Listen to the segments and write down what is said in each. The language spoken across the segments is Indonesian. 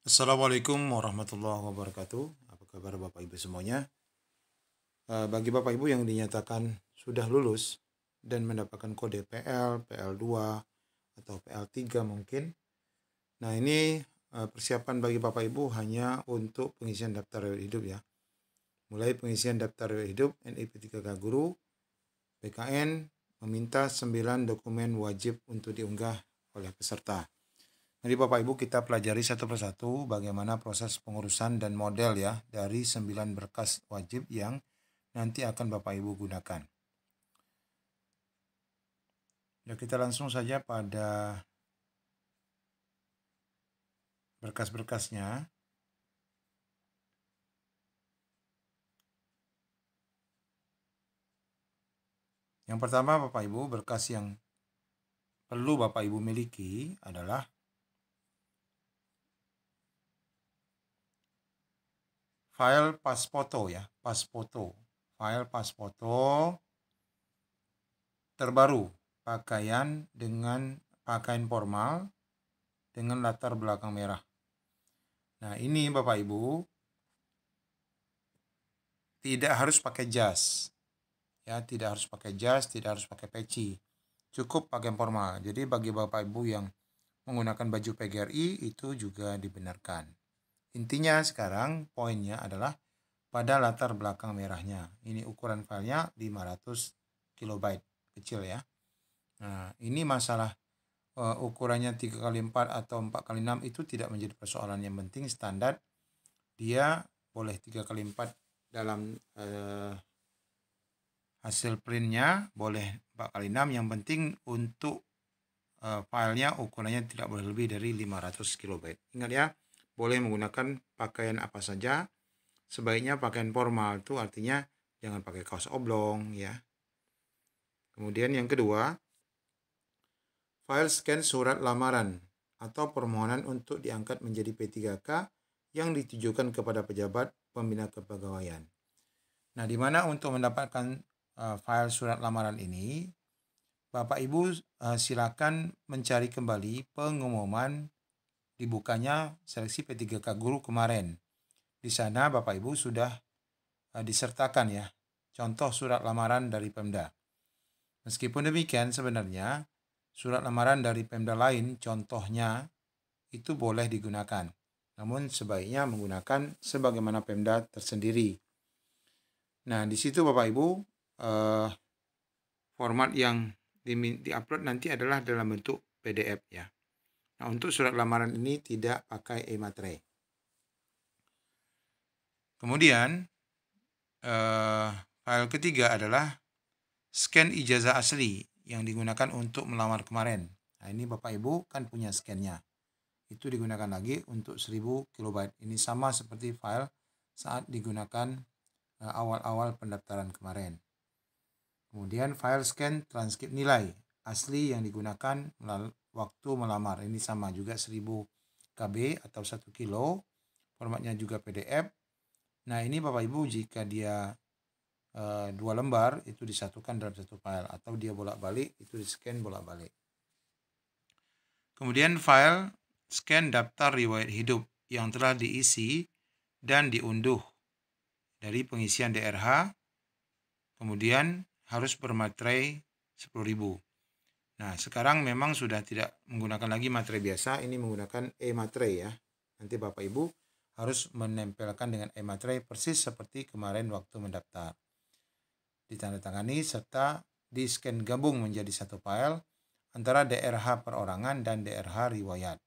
Assalamualaikum warahmatullahi wabarakatuh. Apa kabar Bapak Ibu semuanya? Bagi Bapak Ibu yang dinyatakan sudah lulus dan mendapatkan kode PL, PL2, atau PL3 mungkin. Nah ini persiapan bagi Bapak Ibu hanya untuk pengisian daftar riwayat hidup ya. Mulai pengisian daftar riwayat hidup, NIP3K Guru, PKN meminta 9 dokumen wajib untuk diunggah oleh peserta. Jadi Bapak Ibu kita pelajari satu persatu bagaimana proses pengurusan dan model ya dari 9 berkas wajib yang nanti akan Bapak Ibu gunakan. Ya kita langsung saja pada berkas-berkasnya. Yang pertama Bapak Ibu berkas yang perlu Bapak Ibu miliki adalah file pas foto ya, pas foto. File pas foto terbaru, pakaian formal dengan latar belakang merah. Nah, ini Bapak Ibu tidak harus pakai jas. Ya, tidak harus pakai jas, tidak harus pakai peci. Cukup pakaian formal. Jadi bagi Bapak Ibu yang menggunakan baju PGRI itu juga dibenarkan. Intinya sekarang poinnya adalah pada latar belakang merahnya. Ini ukuran filenya 500 KB kecil ya. Nah, ini masalah ukurannya 3x4 atau 4x6 itu tidak menjadi persoalan. Yang penting standar dia boleh 3x4 dalam hasil printnya, boleh 4x6. Yang penting untuk filenya ukurannya tidak boleh lebih dari 500 KB. Ingat ya, boleh menggunakan pakaian apa saja. Sebaiknya pakaian formal itu artinya jangan pakai kaos oblong ya. Kemudian yang kedua, file scan surat lamaran atau permohonan untuk diangkat menjadi P3K yang ditujukan kepada pejabat pembina kepegawaian. Nah, di mana untuk mendapatkan file surat lamaran ini, Bapak Ibu silakan mencari kembali pengumuman dibukanya seleksi P3K Guru kemarin. Di sana Bapak Ibu sudah disertakan ya contoh surat lamaran dari Pemda. Meskipun demikian sebenarnya surat lamaran dari Pemda lain contohnya itu boleh digunakan. Namun sebaiknya menggunakan sebagaimana Pemda tersendiri. Nah, di situ Bapak Ibu format yang di-upload nanti adalah dalam bentuk PDF ya. Nah, untuk surat lamaran ini tidak pakai e-materai. Kemudian file ketiga adalah scan ijazah asli yang digunakan untuk melamar kemarin. Nah, ini Bapak Ibu kan punya scan-nya. Itu digunakan lagi untuk 1000 KB. Ini sama seperti file saat digunakan awal-awal pendaftaran kemarin. Kemudian file scan transkrip nilai asli yang digunakan waktu melamar. Ini sama juga 1000 KB atau 1 kilo. Formatnya juga PDF. Nah, ini Bapak Ibu jika dia 2 lembar itu disatukan dalam satu file atau dia bolak-balik itu di scan bolak-balik. Kemudian file scan daftar riwayat hidup yang telah diisi dan diunduh dari pengisian DRH, kemudian harus bermaterai 10.000. Nah, sekarang memang sudah tidak menggunakan lagi materai biasa, ini menggunakan e-materai ya. Nanti Bapak Ibu harus menempelkan dengan e-materai persis seperti kemarin waktu mendaftar. Ditandatangani serta di-scan gabung menjadi satu file antara DRH perorangan dan DRH riwayat.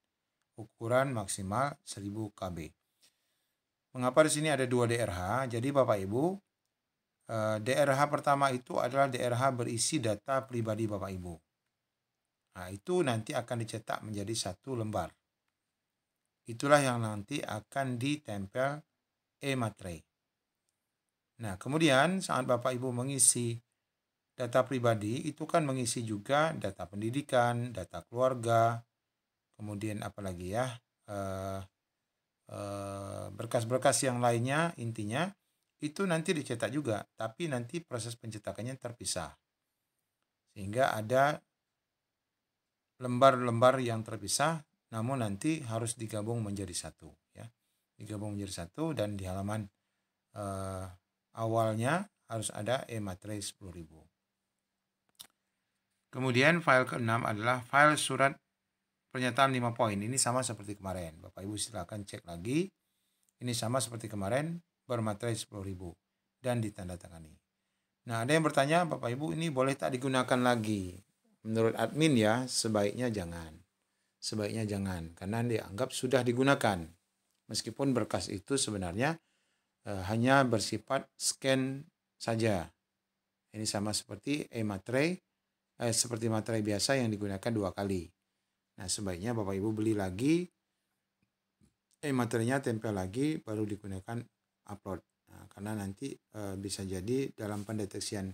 Ukuran maksimal 1000 KB. Mengapa di sini ada 2 DRH? Jadi Bapak Ibu, DRH pertama itu adalah DRH berisi data pribadi Bapak Ibu. Nah, itu nanti akan dicetak menjadi 1 lembar. Itulah yang nanti akan ditempel e-materai. Nah, kemudian saat Bapak Ibu mengisi data pribadi, itu kan mengisi juga data pendidikan, data keluarga, kemudian apalagi ya, berkas-berkas yang lainnya, intinya itu nanti dicetak juga, tapi nanti proses pencetakannya terpisah. Sehingga ada lembar-lembar yang terpisah namun nanti harus digabung menjadi satu ya. Digabung menjadi satu dan di halaman awalnya harus ada e-materai 10.000. Kemudian file ke-6 adalah file surat pernyataan 5 poin. Ini sama seperti kemarin. Bapak Ibu silakan cek lagi. Ini sama seperti kemarin, bermaterai 10.000 dan ditandatangani. Nah, ada yang bertanya, Bapak Ibu, ini boleh tak digunakan lagi? Menurut admin ya, sebaiknya jangan. Sebaiknya jangan, karena dianggap sudah digunakan. Meskipun berkas itu sebenarnya hanya bersifat scan saja. Ini sama seperti e-materai, seperti materai biasa yang digunakan 2 kali. Nah, sebaiknya Bapak Ibu beli lagi, materinya tempel lagi, baru digunakan upload. Nah, karena nanti bisa jadi dalam pendeteksian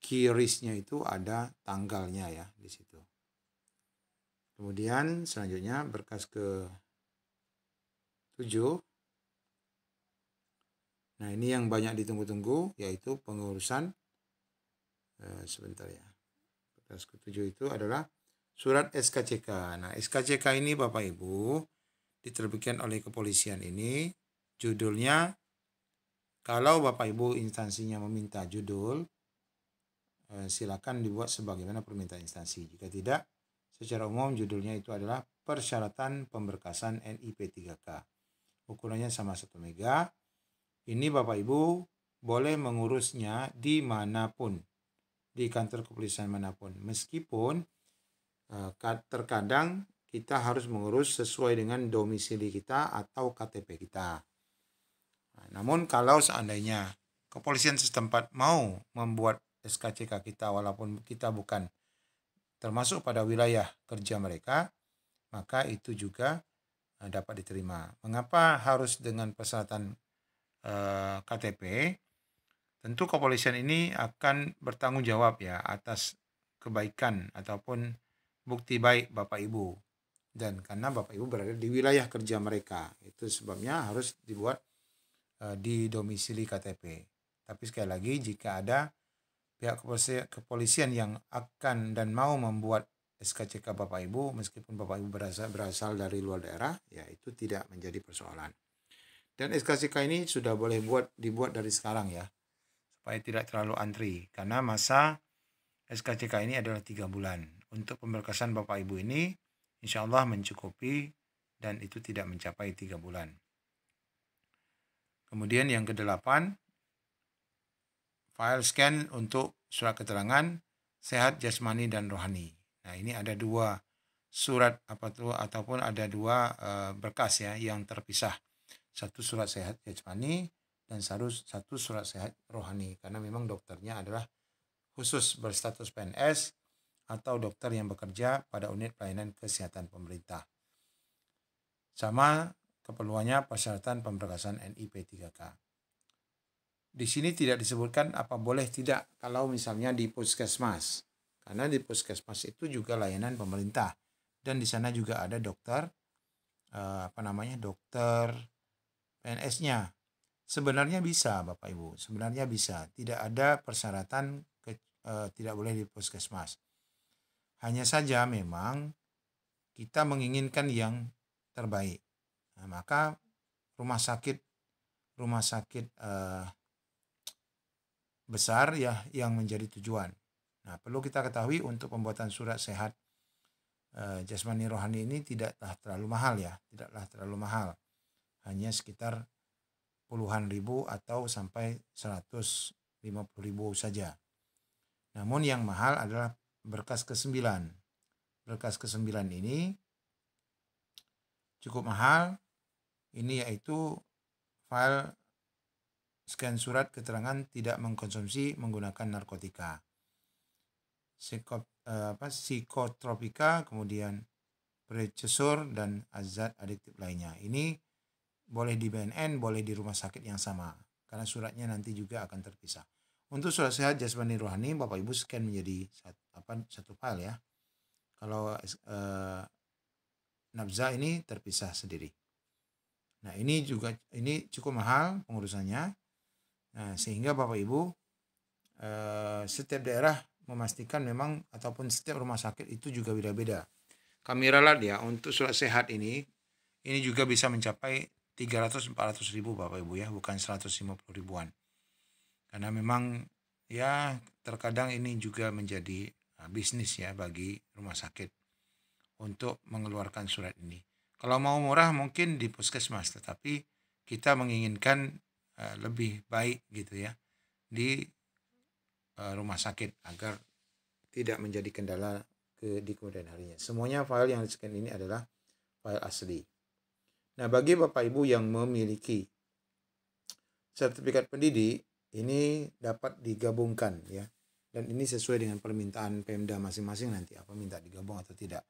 QRIS-nya itu ada tanggalnya ya di situ. Kemudian selanjutnya berkas ke-7. Nah, ini yang banyak ditunggu-tunggu, yaitu pengurusan sebentar ya. Berkas ke-7 itu adalah surat SKCK. Nah, SKCK ini Bapak Ibu diterbitkan oleh kepolisian ini, judulnya, kalau Bapak Ibu instansinya meminta judul, silakan dibuat sebagaimana permintaan instansi. Jika tidak, secara umum judulnya itu adalah persyaratan pemberkasan NIP 3K. Ukurannya sama 1 mega. Ini Bapak Ibu boleh mengurusnya dimanapun, di kantor kepolisian manapun. Meskipun terkadang kita harus mengurus sesuai dengan domisili kita atau KTP kita. Nah, namun kalau seandainya kepolisian setempat mau membuat SKCK kita walaupun kita bukan termasuk pada wilayah kerja mereka, maka itu juga dapat diterima. Mengapa harus dengan persyaratan KTP? Tentu kepolisian ini akan bertanggung jawab ya atas kebaikan ataupun bukti baik Bapak Ibu. Dan karena Bapak Ibu berada di wilayah kerja mereka, itu sebabnya harus dibuat di domisili KTP. Tapi sekali lagi, jika ada pihak kepolisian yang akan dan mau membuat SKCK Bapak Ibu, meskipun Bapak Ibu berasal dari luar daerah, ya itu tidak menjadi persoalan. Dan SKCK ini sudah boleh dibuat dari sekarang ya, supaya tidak terlalu antri. Karena masa SKCK ini adalah 3 bulan. Untuk pemberkasan Bapak Ibu ini, insya Allah mencukupi dan itu tidak mencapai 3 bulan. Kemudian yang ke-8, file scan untuk surat keterangan sehat jasmani dan rohani. Nah, ini ada 2 surat ataupun ada 2 berkas ya yang terpisah. 1 surat sehat jasmani dan 1 surat sehat rohani, karena memang dokternya adalah khusus berstatus PNS atau dokter yang bekerja pada unit pelayanan kesehatan pemerintah. Sama keperluannya persyaratan pemberkasan NIP 3K. Di sini tidak disebutkan apa boleh tidak kalau misalnya di puskesmas. Karena di puskesmas itu juga layanan pemerintah. Dan di sana juga ada dokter dokter PNS-nya. Sebenarnya bisa Bapak Ibu, sebenarnya bisa. Tidak ada persyaratan tidak boleh di puskesmas. Hanya saja memang kita menginginkan yang terbaik. Nah, maka rumah sakit besar ya yang menjadi tujuan. Nah, perlu kita ketahui untuk pembuatan surat sehat jasmani rohani ini tidaklah terlalu mahal ya, tidaklah terlalu mahal. Hanya sekitar puluhan ribu atau sampai 150.000 saja. Namun yang mahal adalah berkas ke-9. Berkas ke-9 ini cukup mahal. Ini yaitu file scan surat keterangan tidak mengkonsumsi menggunakan narkotika. Psikotropika, kemudian precursor dan zat adiktif lainnya. Ini boleh di BNN, boleh di rumah sakit yang sama, karena suratnya nanti juga akan terpisah. Untuk surat sehat jasmani rohani, Bapak Ibu scan menjadi satu file ya. Kalau nafza ini terpisah sendiri. Nah, ini cukup mahal pengurusannya. Nah, sehingga Bapak Ibu setiap daerah memastikan memang ataupun setiap rumah sakit itu juga beda-beda. kami ralat ya untuk surat sehat ini juga bisa mencapai 300-400 ribu Bapak Ibu ya, bukan 150 ribuan. Karena memang ya terkadang ini juga menjadi bisnis ya bagi rumah sakit untuk mengeluarkan surat ini. Kalau mau murah mungkin di puskesmas, tetapi kita menginginkan lebih baik gitu ya di rumah sakit agar tidak menjadi kendala di kemudian harinya. Semuanya file yang di-scan ini adalah file asli. Nah, bagi Bapak Ibu yang memiliki sertifikat pendidik, ini dapat digabungkan ya. Dan ini sesuai dengan permintaan Pemda masing-masing nanti, apa minta digabung atau tidak.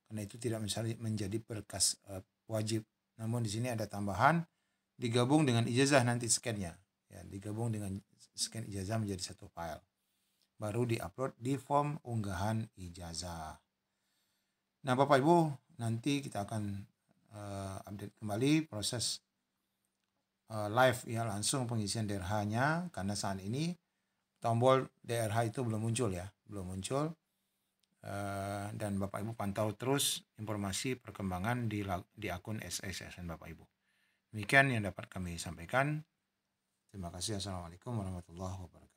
Karena itu tidak menjadi berkas wajib. Namun di sini ada tambahan, digabung dengan ijazah nanti scan-nya. Ya, digabung dengan scan ijazah menjadi satu file. Baru diupload di form unggahan ijazah. Nah, Bapak Ibu, nanti kita akan update kembali proses live ya, langsung pengisian DRH-nya, karena saat ini tombol DRH itu belum muncul ya, belum muncul. Dan Bapak Ibu pantau terus informasi perkembangan di akun SSSN Bapak Ibu. Demikian yang dapat kami sampaikan. Terima kasih. Assalamualaikum warahmatullahi wabarakatuh.